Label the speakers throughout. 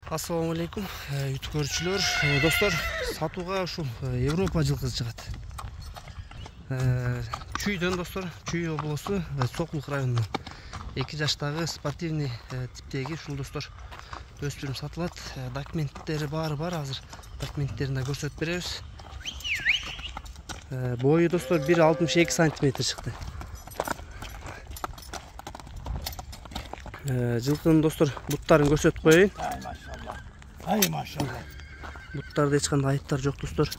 Speaker 1: Assalamu alaikum, YouTube көрүүчүлөр. Достор, сатууга ушул Европа жылкысы чыгат. Чүйдөн достор, Чүй облусу, Сокулук районунун 2 жаштагы спортивный типтеги ушул достор өспүрүм сатылат. Документтери бар, азыр документтерин да көрсөтүп беребиз. Бою достор 1,62 см чыкты. Жылкынын достор буттарын көрсөтүп коеюн.
Speaker 2: Ay maşallah.
Speaker 1: Буттарда эч кандай айыптар жок достор.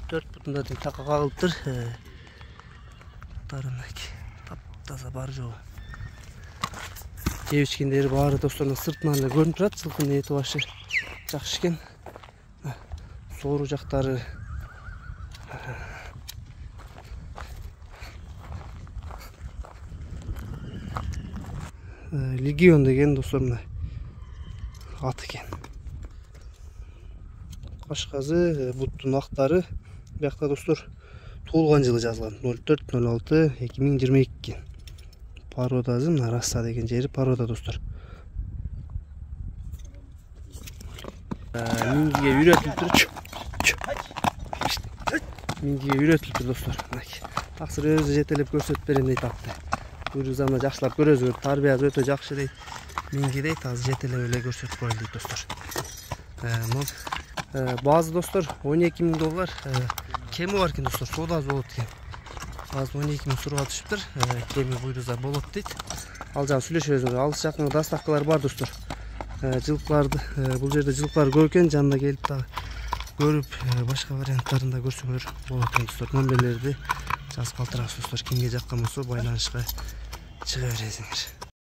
Speaker 1: 4 бутунда тең така кагылыптыр. Буттарындагы таптаза бар жогу. Кебичкендери баары достордун сыртынан эле көрүнүп турат. Жылкынын эти башы жакшы экен. Соору жактары Легион деген достор мына ат экен. Башкасы буттун актары биякта достор туулган жылы жазылган 04.06.2022 экен. Пародасы мына Раса деген жери парода достор. Мингиге үйрөтүлүп тур достор. Таксыр өзү жетелеп көрсөтүп берем дейт атты. Буйрузамда жакшылап көрөсүңөр, тарбиясы өтө жакшы дейт. Минги дейт, азыр жетелеп эле көрсөтүп коелу дейт достор. Базы достор $12.000, кеми бар экен достор, содасы болот экен. Базы 12.000 сурга түшүптүр, кеми буйруза болот дейт. Ал жагы сүйлөшөбүз, алыс жакын доставкалар бар достор. Жылкыларды, бул жерде жылкылар көп экен, жанына келип да көрүп, башка варианттарын да көрсөңөр болот экен достор. Номерлерди жазып калтырабыз достор, кимге жаккан болсо байланышка чыга бересиңер.